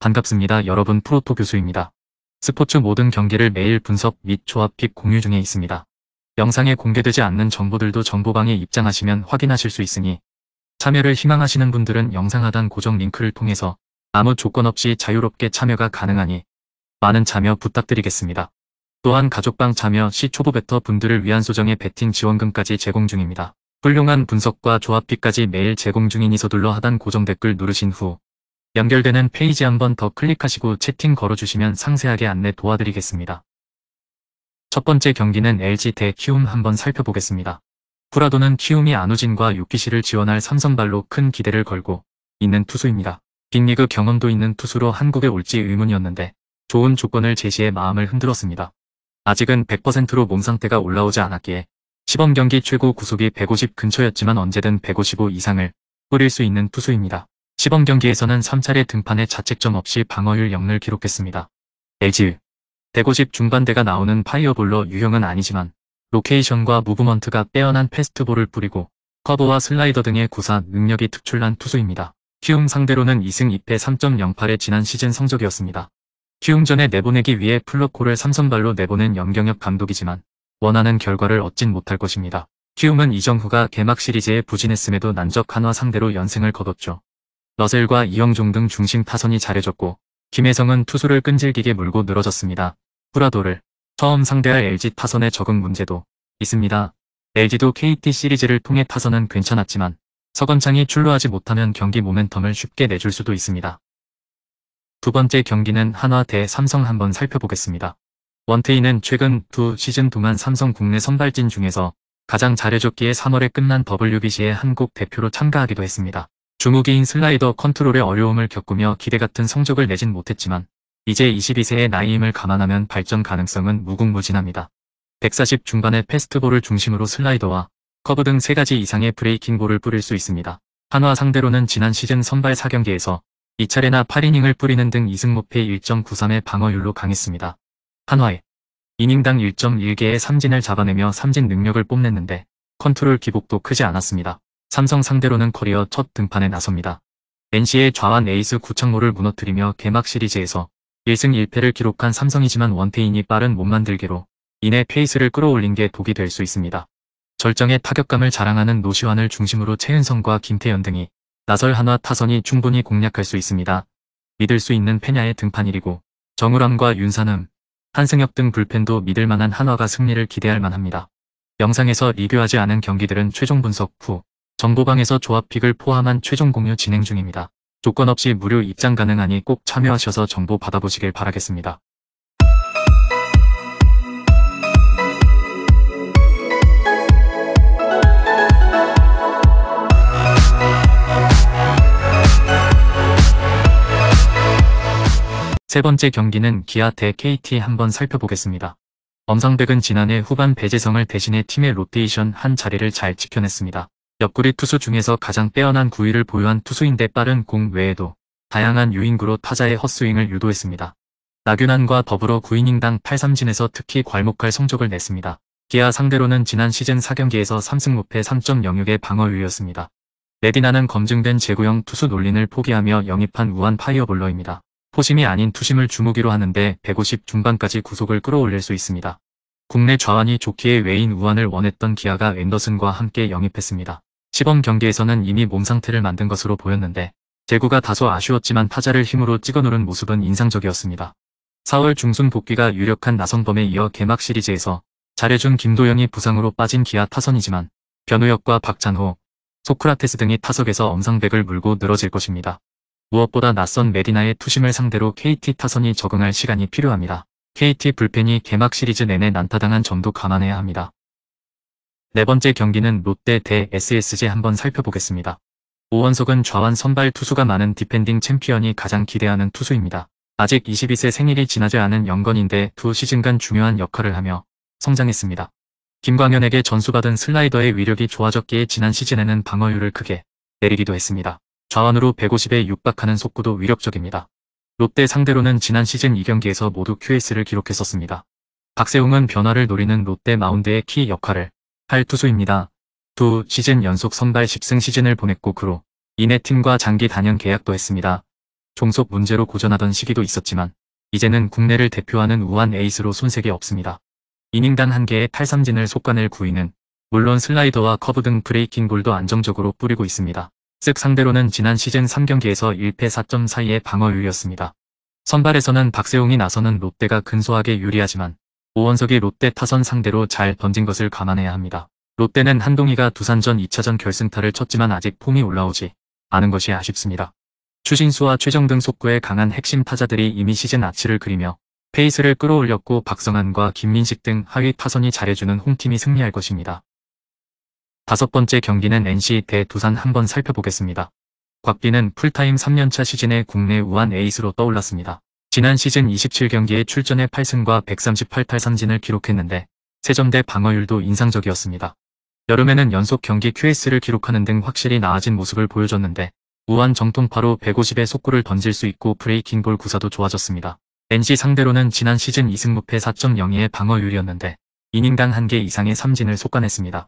반갑습니다. 여러분, 프로토 교수입니다. 스포츠 모든 경기를 매일 분석 및 조합픽 공유 중에 있습니다. 영상에 공개되지 않는 정보들도 정보방에 입장하시면 확인하실 수 있으니 참여를 희망하시는 분들은 영상 하단 고정 링크를 통해서 아무 조건 없이 자유롭게 참여가 가능하니 많은 참여 부탁드리겠습니다. 또한 가족방 참여 시 초보 베터 분들을 위한 소정의 베팅 지원금까지 제공 중입니다. 훌륭한 분석과 조합픽까지 매일 제공 중이니 서둘러 하단 고정 댓글 누르신 후 연결되는 페이지 한번 더 클릭하시고 채팅 걸어주시면 상세하게 안내 도와드리겠습니다. 첫 번째 경기는 LG 대 키움 한번 살펴보겠습니다. 쿠라도는 키움이 안우진과 요키시를 지원할 삼성발로 큰 기대를 걸고 있는 투수입니다. 빅리그 경험도 있는 투수로 한국에 올지 의문이었는데 좋은 조건을 제시해 마음을 흔들었습니다. 아직은 100%로 몸 상태가 올라오지 않았기에 시범 경기 최고 구속이 150 근처였지만 언제든 155 이상을 뿌릴 수 있는 투수입니다. 시범 경기에서는 3차례 등판에 자책점 없이 방어율 0을 기록했습니다. LG 150 중반대가 나오는 파이어볼러 유형은 아니지만 로케이션과 무브먼트가 빼어난 패스트볼을 뿌리고 커브와 슬라이더 등의 구사 능력이 특출난 투수입니다. 키움 상대로는 2승 2패 3.08의 지난 시즌 성적이었습니다. 키움전에 내보내기 위해 플러코를 삼성발로 내보낸 염경엽 감독이지만 원하는 결과를 얻진 못할 것입니다. 키움은 이정후가 개막 시리즈에 부진했음에도 난적 한화 상대로 연승을 거뒀죠. 러셀과 이영종 등 중심 타선이 잘해줬고 김혜성은 투수를 끈질기게 물고 늘어졌습니다. 쿠라도를 처음 상대할 LG 타선의 적응 문제도 있습니다. LG도 KT 시리즈를 통해 타선은 괜찮았지만 서건창이 출루하지 못하면 경기 모멘텀을 쉽게 내줄 수도 있습니다. 두 번째 경기는 한화 대 삼성 한번 살펴보겠습니다. 원태인은 최근 두 시즌 동안 삼성 국내 선발진 중에서 가장 잘해줬기에 3월에 끝난 WBC에 한국 대표로 참가하기도 했습니다. 주무기인 슬라이더 컨트롤에 어려움을 겪으며 기대같은 성적을 내진 못했지만 이제 22세의 나이임을 감안하면 발전 가능성은 무궁무진합니다. 140 중반의 패스트볼을 중심으로 슬라이더와 커브 등 3가지 이상의 브레이킹볼을 뿌릴 수 있습니다. 한화 상대로는 지난 시즌 선발 4경기에서 2차례나 8이닝을 뿌리는 등 2승 무패 1.93의 방어율로 강했습니다. 한화의 이닝당 1.1개의 삼진을 잡아내며 삼진 능력을 뽐냈는데 컨트롤 기복도 크지 않았습니다. 삼성 상대로는 커리어 첫 등판에 나섭니다. NC의 좌완 에이스 구창모를 무너뜨리며 개막 시리즈에서 1승 1패를 기록한 삼성이지만 원태인이 빠른 몸만들기로 이내 페이스를 끌어올린 게 독이 될 수 있습니다. 절정의 타격감을 자랑하는 노시환을 중심으로 최은성과 김태현 등이 나설 한화 타선이 충분히 공략할 수 있습니다. 믿을 수 있는 페냐의 등판일이고 정우람과 윤산음, 한승혁 등 불펜도 믿을만한 한화가 승리를 기대할 만합니다. 영상에서 리뷰하지 않은 경기들은 최종 분석 후 정보방에서 조합픽을 포함한 최종 공유 진행 중입니다. 조건 없이 무료 입장 가능하니 꼭 참여하셔서 정보 받아보시길 바라겠습니다. 세 번째 경기는 기아 대 KT 한번 살펴보겠습니다. 엄상백은 지난해 후반 배재성을 대신해 팀의 로테이션 한 자리를 잘 지켜냈습니다. 옆구리 투수 중에서 가장 빼어난 구위를 보유한 투수인데 빠른 공 외에도 다양한 유인구로 타자의 헛스윙을 유도했습니다. 나균환과 더불어 9이닝당 8삼진에서 특히 괄목할 성적을 냈습니다. 기아 상대로는 지난 시즌 4경기에서 3승 무패 3.06의 방어율이었습니다. 레디나는 검증된 제구형 투수 논린을 포기하며 영입한 우한 파이어볼러입니다. 포심이 아닌 투심을 주무기로 하는데 150 중반까지 구속을 끌어올릴 수 있습니다. 국내 좌완이 좋기에 외인 우완을 원했던 기아가 앤더슨과 함께 영입했습니다. 시범 경기에서는 이미 몸 상태를 만든 것으로 보였는데 제구가 다소 아쉬웠지만 타자를 힘으로 찍어누른 모습은 인상적이었습니다. 4월 중순 복귀가 유력한 나성범에 이어 개막 시리즈에서 잘해준 김도영이 부상으로 빠진 기아 타선이지만 변우혁과 박찬호, 소크라테스 등이 타석에서 엄상백을 물고 늘어질 것입니다. 무엇보다 낯선 메디나의 투심을 상대로 KT 타선이 적응할 시간이 필요합니다. KT 불펜이 개막 시리즈 내내 난타당한 점도 감안해야 합니다. 네 번째 경기는 롯데 대 SSG 한번 살펴보겠습니다. 오원석은 좌완 선발 투수가 많은 디펜딩 챔피언이 가장 기대하는 투수입니다. 아직 22세 생일이 지나지 않은 영건인데 두 시즌간 중요한 역할을 하며 성장했습니다. 김광현에게 전수받은 슬라이더의 위력이 좋아졌기에 지난 시즌에는 방어율을 크게 내리기도 했습니다. 좌완으로 150에 육박하는 속구도 위력적입니다. 롯데 상대로는 지난 시즌 2경기에서 모두 QS를 기록했었습니다. 박세웅은 변화를 노리는 롯데 마운드의 키 역할을 할 투수입니다. 두 시즌 연속 선발 10승 시즌을 보냈고 그로 인해 팀과 장기 단연 계약도 했습니다. 종속 문제로 고전하던 시기도 있었지만 이제는 국내를 대표하는 우한 에이스로 손색이 없습니다. 이닝당 1개의 탈삼진을 속가낼 구위는 물론 슬라이더와 커브 등 브레이킹 볼도 안정적으로 뿌리고 있습니다. 즉 상대로는 지난 시즌 3경기에서 1패 4점 사이의 방어율이었습니다. 선발에서는 박세웅이 나서는 롯데가 근소하게 유리하지만 오원석이 롯데 타선 상대로 잘 던진 것을 감안해야 합니다. 롯데는 한동희가 두산전 2차전 결승타를 쳤지만 아직 폼이 올라오지 않은 것이 아쉽습니다. 추신수와 최정 등 속구의 강한 핵심 타자들이 이미 시즌 아치를 그리며 페이스를 끌어올렸고 박성환과 김민식 등 하위 타선이 잘해주는 홈팀이 승리할 것입니다. 5번째 경기는 NC 대 두산 한번 살펴보겠습니다. 곽빈은 풀타임 3년차 시즌에 국내 우한 에이스로 떠올랐습니다. 지난 시즌 27경기에 출전해 8승과 138탈삼진을 기록했는데 3점대 방어율도 인상적이었습니다. 여름에는 연속 경기 QS를 기록하는 등 확실히 나아진 모습을 보여줬는데 우한 정통파로 150의 속구를 던질 수 있고 브레이킹볼 구사도 좋아졌습니다. NC 상대로는 지난 시즌 2승 무패 4.02의 방어율이었는데 이닝당 1개 이상의 삼진을 쏟아냈습니다.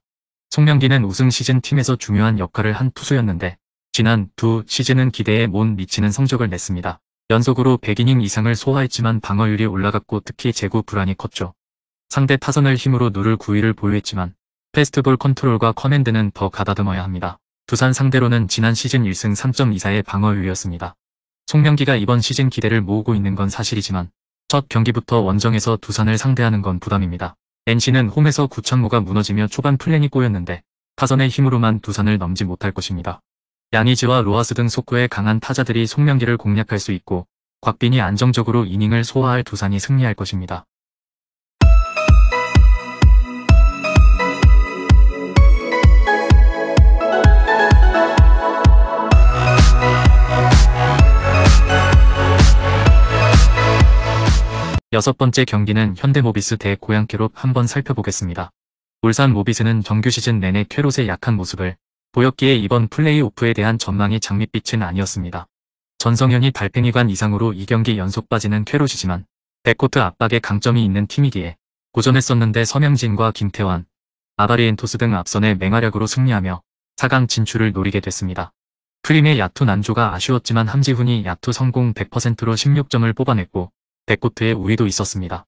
송명기는 우승 시즌 팀에서 중요한 역할을 한 투수였는데 지난 두 시즌은 기대에 못 미치는 성적을 냈습니다. 연속으로 100이닝 이상을 소화했지만 방어율이 올라갔고 특히 제구 불안이 컸죠. 상대 타선을 힘으로 누를 구위를 보유했지만 패스트볼 컨트롤과 커맨드는 더 가다듬어야 합니다. 두산 상대로는 지난 시즌 1승 3.24의 방어율이었습니다. 송명기가 이번 시즌 기대를 모으고 있는 건 사실이지만 첫 경기부터 원정에서 두산을 상대하는 건 부담입니다. NC는 홈에서 구창모가 무너지며 초반 플랜이 꼬였는데 타선의 힘으로만 두산을 넘지 못할 것입니다. 양의지와 로하스 등 속구의 강한 타자들이 송명기를 공략할 수 있고 곽빈이 안정적으로 이닝을 소화할 두산이 승리할 것입니다. 여섯 번째 경기는 현대모비스 대 고양캐롯 한번 살펴보겠습니다. 울산 모비스는 정규 시즌 내내 캐롯의 약한 모습을 보였기에 이번 플레이오프에 대한 전망이 장밋빛은 아니었습니다. 전성현이 달팽이관 이상으로 2경기 연속 빠지는 캐롯이지만 백코트 압박에 강점이 있는 팀이기에 고전했었는데 서명진과 김태환, 아바리엔토스 등 앞선의 맹활약으로 승리하며 4강 진출을 노리게 됐습니다. 프림의 야투 난조가 아쉬웠지만 함지훈이 야투 성공 100%로 16점을 뽑아냈고 백코트의 우위도 있었습니다.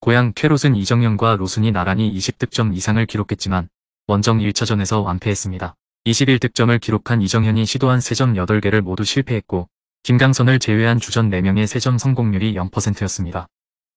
고양 캐롯은 이정현과 로순이 나란히 20득점 이상을 기록했지만 원정 1차전에서 완패했습니다. 21득점을 기록한 이정현이 시도한 3점 8개를 모두 실패했고 김강선을 제외한 주전 4명의 3점 성공률이 0%였습니다.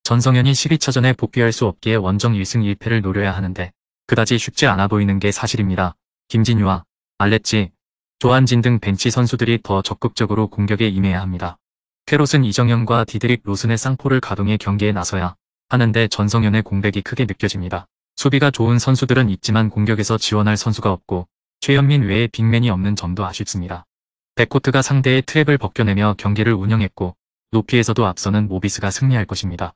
전성현이 12차전에 복귀할 수 없기에 원정 1승 1패를 노려야 하는데 그다지 쉽지 않아 보이는 게 사실입니다. 김진유와 알레치, 조한진 등 벤치 선수들이 더 적극적으로 공격에 임해야 합니다. 캐롯은 이정현과 디드릭 로슨의 쌍포를 가동해 경기에 나서야 하는데 전성현의 공백이 크게 느껴집니다. 수비가 좋은 선수들은 있지만 공격에서 지원할 선수가 없고 최현민 외에 빅맨이 없는 점도 아쉽습니다. 백코트가 상대의 트랩을 벗겨내며 경기를 운영했고 높이에서도 앞서는 모비스가 승리할 것입니다.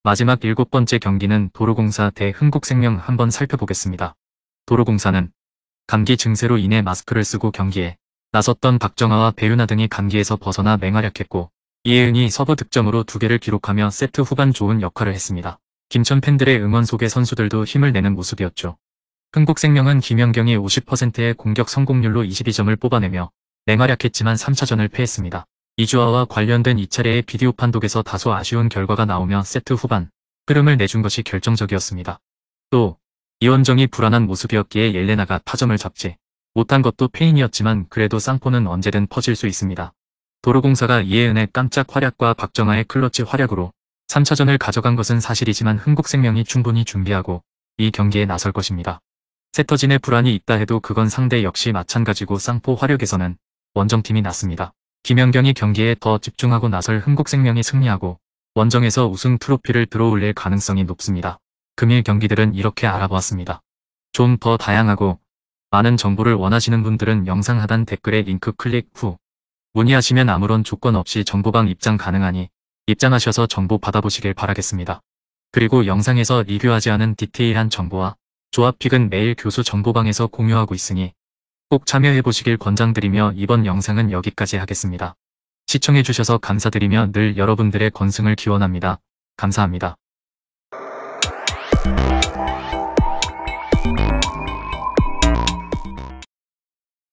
마지막 7번째 경기는 도로공사 대 흥국생명 한번 살펴보겠습니다. 도로공사는 감기 증세로 인해 마스크를 쓰고 경기에 나섰던 박정아와 배윤아 등이 감기에서 벗어나 맹활약했고 이혜은이 서브 득점으로 2개를 기록하며 세트 후반 좋은 역할을 했습니다. 김천 팬들의 응원 속에 선수들도 힘을 내는 모습이었죠. 흥국생명은 김연경이 50%의 공격 성공률로 22점을 뽑아내며 맹활약했지만 3차전을 패했습니다. 이주아와 관련된 2차례의 비디오 판독에서 다소 아쉬운 결과가 나오며 세트 후반 흐름을 내준 것이 결정적이었습니다. 또 이원정이 불안한 모습이었기에 옐레나가 타점을 잡지 못한 것도 페인이었지만 그래도 쌍포는 언제든 퍼질 수 있습니다. 도로공사가 이혜은의 깜짝 활약과 박정아의 클러치 활약으로 3차전을 가져간 것은 사실이지만 흥국생명이 충분히 준비하고 이 경기에 나설 것입니다. 세터진의 불안이 있다 해도 그건 상대 역시 마찬가지고 쌍포 화력에서는 원정팀이 낫습니다. 김연경이 경기에 더 집중하고 나설 흥국생명이 승리하고 원정에서 우승 트로피를 들어올릴 가능성이 높습니다. 금일 경기들은 이렇게 알아보았습니다. 좀 더 다양하고 많은 정보를 원하시는 분들은 영상 하단 댓글에 링크 클릭 후 문의하시면 아무런 조건 없이 정보방 입장 가능하니 입장하셔서 정보 받아보시길 바라겠습니다. 그리고 영상에서 리뷰하지 않은 디테일한 정보와 조합픽은 매일 교수 정보방에서 공유하고 있으니 꼭 참여해보시길 권장드리며 이번 영상은 여기까지 하겠습니다. 시청해주셔서 감사드리며 늘 여러분들의 건승을 기원합니다. 감사합니다.